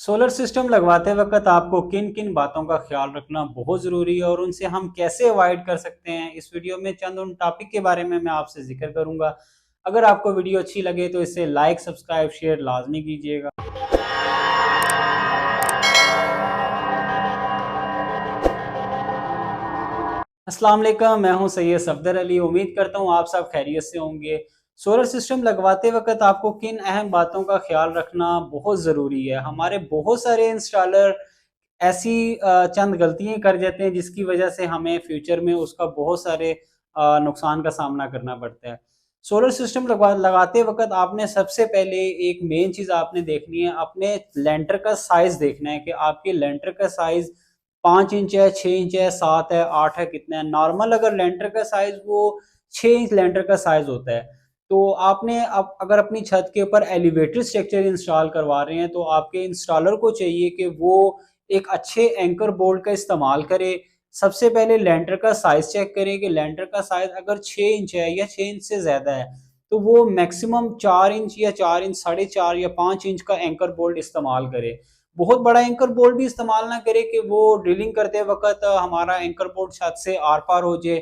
Solar system लगवाते वक्त आपको किन किन बातों का ख्याल रखना बहुत ज़रूरी है और उनसे हम कैसे अवॉइड कर सकते हैं, इस वीडियो में चंद उन टॉपिक के बारे में मैं आपसे जिक्र करूंगा। अगर आपको वीडियो अच्छी लगे तो इसे लाइक सब्सक्राइब शेयर लाजमी कीजिएगा। अस्सलाम वालेकुम, मैं हूं सैयद सफदर अली। उम्मीद करता हूं आप सब खैरियत से होंगे। सोलर सिस्टम लगवाते वक्त आपको किन अहम बातों का ख्याल रखना बहुत ज़रूरी है। हमारे बहुत सारे इंस्टॉलर ऐसी चंद गलतियां कर जाते हैं जिसकी वजह से हमें फ्यूचर में उसका बहुत सारे नुकसान का सामना करना पड़ता है। सोलर सिस्टम लगाते वक्त आपने सबसे पहले एक मेन चीज़ आपने देखनी है, अपने लेंटर का साइज़ देखना है कि आपके लेंटर का साइज़ 5 इंच है, 6 इंच है, 7 है, 8 है, कितना है। नॉर्मल अगर लेंटर का साइज़ वो 6 इंच लेंटर का साइज़ होता है, तो आपने अब अगर अपनी छत के ऊपर एलिवेटेड स्ट्रक्चर इंस्टॉल करवा रहे हैं तो आपके इंस्टॉलर को चाहिए कि वो एक अच्छे एंकर बोल्ट का इस्तेमाल करे। सबसे पहले लेंटर का साइज चेक करें कि लेंटर का साइज अगर 6 इंच है या 6 इंच से ज़्यादा है तो वो मैक्सिमम 4 इंच या 4 इंच, 4.5 या 5 इंच का एंकर बोल्ट इस्तेमाल करे। बहुत बड़ा एंकर बोल्ट भी इस्तेमाल ना करे कि वो ड्रिलिंग करते वक्त हमारा एंकर बोल्ट छत से आर पार हो जाए।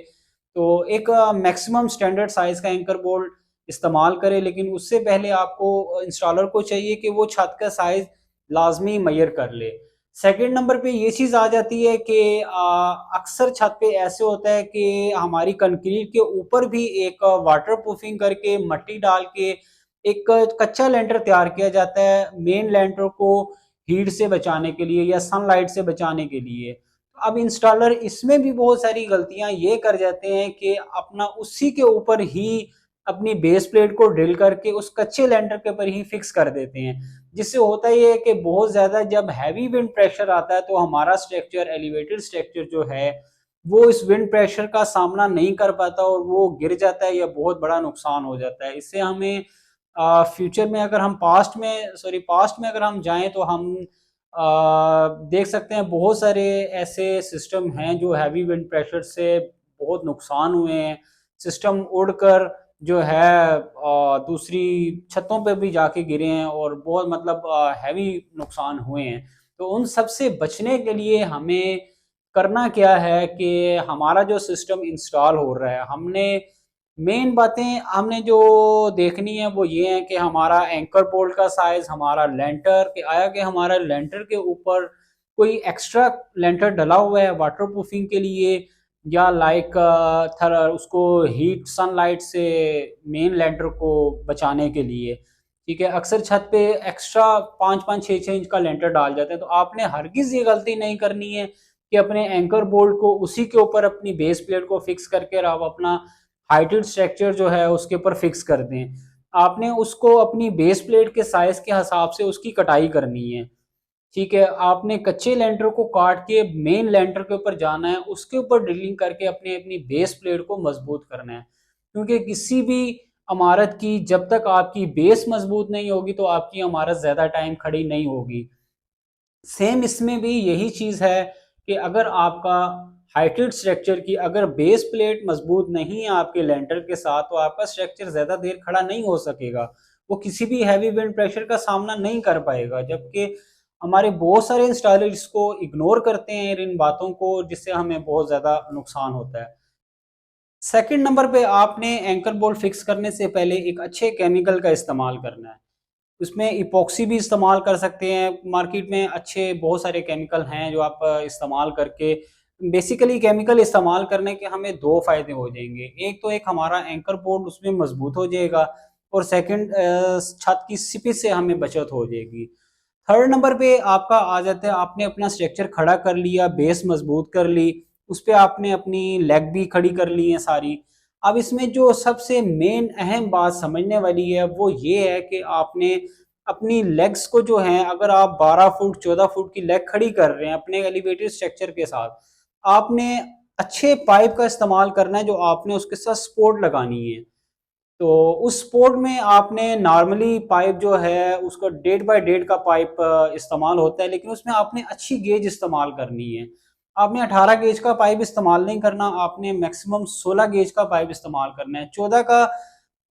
तो एक मैक्सिमम स्टैंडर्ड साइज का एंकर बोल्ट इस्तेमाल करें, लेकिन उससे पहले आपको इंस्टॉलर को चाहिए कि वो छत का साइज लाजमी मैयर कर ले। सेकंड नंबर पे ये चीज़ आ जाती है कि अक्सर छत पे ऐसे होता है कि हमारी कंक्रीट के ऊपर भी एक वाटर प्रूफिंग करके मट्टी डाल के एक कच्चा लेंटर तैयार किया जाता है मेन लेंटर को हीट से बचाने के लिए या सनलाइट से बचाने के लिए। अब इंस्टॉलर इसमें भी बहुत सारी गलतियां ये कर जाते हैं कि अपना उसी के ऊपर ही अपनी बेस प्लेट को ड्रिल करके उस कच्चे लेंटर के ऊपर ही फिक्स कर देते हैं, जिससे होता ये है कि बहुत ज्यादा जब हैवी विंड प्रेशर आता है तो हमारा स्ट्रक्चर एलिवेटेड स्ट्रक्चर जो है वो इस विंड प्रेशर का सामना नहीं कर पाता और वो गिर जाता है या बहुत बड़ा नुकसान हो जाता है। इससे हमें फ्यूचर में अगर हम पास्ट में अगर हम जाएं तो हम देख सकते हैं बहुत सारे ऐसे सिस्टम हैं जो हैवी विंड प्रेशर से बहुत नुकसान हुए हैं। सिस्टम उड़कर जो है दूसरी छतों पे भी जाके गिरे हैं और बहुत मतलब हैवी नुकसान हुए हैं। तो उन सब से बचने के लिए हमें करना क्या है कि हमारा जो सिस्टम इंस्टॉल हो रहा है हमने मेन बातें हमने जो देखनी है वो ये है कि हमारा एंकर बोल्ट का साइज, हमारा लेंटर के आया कि हमारा लेंटर के ऊपर कोई एक्स्ट्रा लेंटर डला हुआ है वाटर प्रूफिंग के लिए या लाइक थर उसको हीट सनलाइट से मेन लेंटर को बचाने के लिए। ठीक है, अक्सर छत पे एक्स्ट्रा 5-5 6-6 इंच का लेंटर डाल जाते हैं, तो आपने हरगिज ये गलती नहीं करनी है कि अपने एंकर बोल्ट को उसी के ऊपर अपनी बेस प्लेट को फिक्स करके आप अपना हाइटेड स्ट्रक्चर जो है उसके ऊपर फिक्स कर दें। आपने उसको अपनी बेस प्लेट के साइज के हिसाब से उसकी कटाई करनी है। ठीक है, आपने कच्चे लेंटर को काट के मेन लेंटर के ऊपर जाना है, उसके ऊपर ड्रिलिंग करके अपने अपनी बेस प्लेट को मजबूत करना है। क्योंकि किसी भी इमारत की जब तक आपकी बेस मजबूत नहीं होगी तो आपकी इमारत ज्यादा टाइम खड़ी नहीं होगी। सेम इसमें भी यही चीज है कि अगर आपका हाइटेड स्ट्रक्चर की अगर बेस प्लेट मजबूत नहीं है आपके लेंटर के साथ तो आपका स्ट्रक्चर ज्यादा देर खड़ा नहीं हो सकेगा। वो किसी भी हैवी विंड प्रेशर का सामना नहीं कर पाएगा। जबकि हमारे बहुत सारे इंस्टॉलर इसको इग्नोर करते हैं इन बातों को, जिससे हमें बहुत ज्यादा नुकसान होता है। सेकंड नंबर पे आपने एंकर बोल्ट फिक्स करने से पहले एक अच्छे केमिकल का इस्तेमाल करना है। उसमें इपॉक्सी भी इस्तेमाल कर सकते हैं। मार्केट में अच्छे बहुत सारे केमिकल हैं जो आप इस्तेमाल करके बेसिकली केमिकल इस्तेमाल करने के हमें दो फायदे हो जाएंगे। एक तो एक हमारा एंकर बोर्ड उसमें मजबूत हो जाएगा और सेकंड छत की सिपी से हमें बचत हो जाएगी। थर्ड नंबर पे आपका आ जाता है आपने अपना स्ट्रक्चर खड़ा कर लिया, बेस मजबूत कर ली, उस पर आपने अपनी लेग भी खड़ी कर ली है सारी। अब इसमें जो सबसे मेन अहम बात समझने वाली है वो ये है कि आपने अपनी लेग्स को जो है अगर आप 12 फुट 14 फुट की लेग खड़ी कर रहे हैं अपने एलिवेटेड स्ट्रक्चर के साथ, आपने अच्छे पाइप का इस्तेमाल करना है जो आपने उसके साथ सपोर्ट लगानी है। तो उस स्पोर्ट में आपने नॉर्मली पाइप जो है उसका 1.5 बाई 1.5 का पाइप इस्तेमाल होता है, लेकिन उसमें आपने अच्छी गेज इस्तेमाल करनी है। आपने 18 गेज का पाइप इस्तेमाल नहीं करना, आपने मैक्सिमम 16 गेज का पाइप इस्तेमाल करना है। 14 का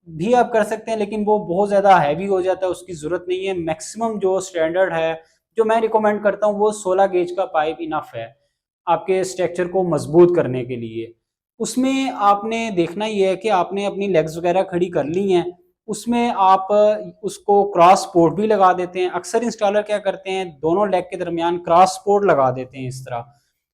भी आप कर सकते हैं लेकिन वो बहुत ज़्यादा हैवी हो जाता है, उसकी ज़रूरत नहीं है। मैक्सिमम जो स्टैंडर्ड है जो मैं रिकमेंड करता हूँ वो 16 गेज का पाइप इनफ है आपके स्ट्रक्चर को मजबूत करने के लिए। उसमें आपने देखना ये है कि आपने अपनी लेग्स वगैरह खड़ी कर ली हैं, उसमें आप उसको क्रॉस सपोर्ट भी लगा देते हैं। अक्सर इंस्टॉलर क्या करते हैं, दोनों लेग के दरमियान क्रॉस सपोर्ट लगा देते हैं इस तरह,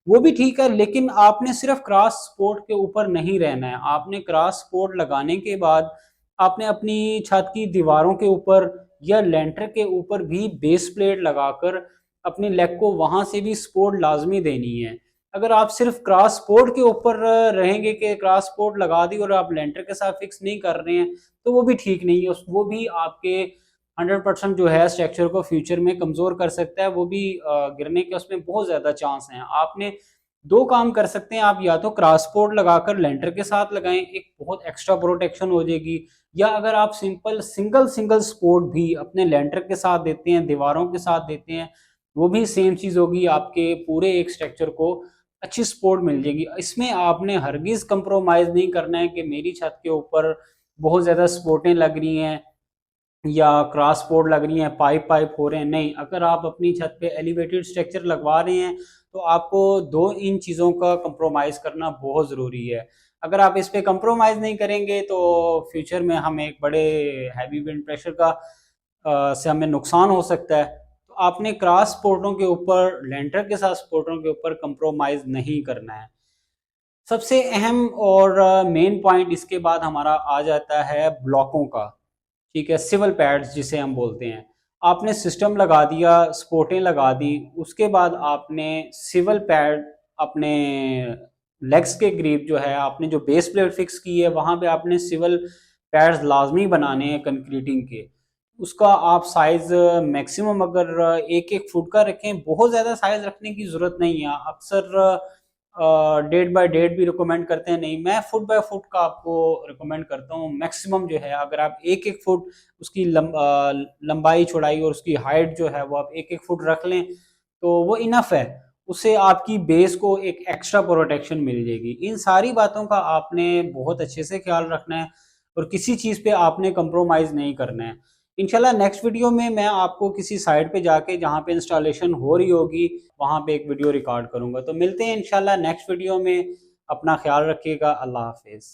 वो भी ठीक है, लेकिन आपने सिर्फ क्रॉस सपोर्ट के ऊपर नहीं रहना है। आपने क्रॉस सपोर्ट लगाने के बाद आपने अपनी छत की दीवारों के ऊपर या लेंटर के ऊपर भी बेस प्लेट लगाकर अपनी लेग को वहां से भी सपोर्ट लाजमी देनी है। अगर आप सिर्फ क्रॉस सपोर्ट के ऊपर रहेंगे कि क्रॉस सपोर्ट लगा दी और आप लेंटर के साथ फिक्स नहीं कर रहे हैं, तो वो भी ठीक नहीं है। वो भी आपके 100% जो है स्ट्रक्चर को फ्यूचर में कमजोर कर सकता है, वो भी गिरने के उसमें बहुत ज्यादा चांस हैं। आपने दो काम कर सकते हैं, आप या तो क्रॉस सपोर्ट लगाकर लेंटर के साथ लगाएं, एक बहुत एक्स्ट्रा प्रोटेक्शन हो जाएगी, या अगर आप सिंपल सिंगल सिंगल सपोर्ट भी अपने लेंटर के साथ देते हैं, दीवारों के साथ देते हैं, वो भी सेम चीज होगी, आपके पूरे एक स्ट्रक्चर को अच्छी सपोर्ट मिल जाएगी। इसमें आपने हरगिज कंप्रोमाइज नहीं करना है कि मेरी छत के ऊपर बहुत ज्यादा सपोर्टें लग रही हैं या क्रॉस सपोर्ट लग रही हैं, पाइप पाइप हो रहे हैं। नहीं, अगर आप अपनी छत पे एलिवेटेड स्ट्रक्चर लगवा रहे हैं तो आपको दो इन चीज़ों का कंप्रोमाइज करना बहुत ज़रूरी है। अगर आप इस पे कंप्रोमाइज नहीं करेंगे तो फ्यूचर में हमें एक बड़े हैवी विंड प्रेशर का से हमें नुकसान हो सकता है। तो आपने क्रॉस सपोर्टों के ऊपर, लेंटर के साथ सपोर्टों के ऊपर कंप्रोमाइज नहीं करना है। सबसे अहम और मेन पॉइंट इसके बाद हमारा आ जाता है ब्लॉकों का। ठीक है, सिविल पैड्स जिसे हम बोलते हैं। आपने सिस्टम लगा दिया, सपोर्टें लगा दी, उसके बाद आपने सिविल पैड अपने लेग्स के करीब जो है आपने जो बेस प्लेट फिक्स की है वहां पे आपने सिविल पैड्स लाजमी बनाने हैं कंक्रीटिंग के। उसका आप साइज मैक्सिमम अगर 1-1 फुट का रखें, बहुत ज़्यादा साइज रखने की ज़रूरत नहीं है। अक्सर डेट बाय डेट भी रिकमेंड करते हैं, नहीं, मैं फुट बाय फुट का आपको रिकमेंड करता हूँ। मैक्सिमम जो है अगर आप 1-1 फुट उसकी लंबाई चौड़ाई और उसकी हाइट जो है वो आप 1-1 फुट रख लें तो वो इनफ है। उससे आपकी बेस को एक एक्स्ट्रा प्रोटेक्शन मिल जाएगी। इन सारी बातों का आपने बहुत अच्छे से ख्याल रखना है और किसी चीज़ पे आपने कंप्रोमाइज़ नहीं करना है। इंशाल्लाह नेक्स्ट वीडियो में मैं आपको किसी साइट पे जाके जहाँ पे इंस्टॉलेशन हो रही होगी वहाँ पे एक वीडियो रिकॉर्ड करूंगा। तो मिलते हैं इंशाल्लाह नेक्स्ट वीडियो में। अपना ख्याल रखिएगा। अल्लाह हाफिज़।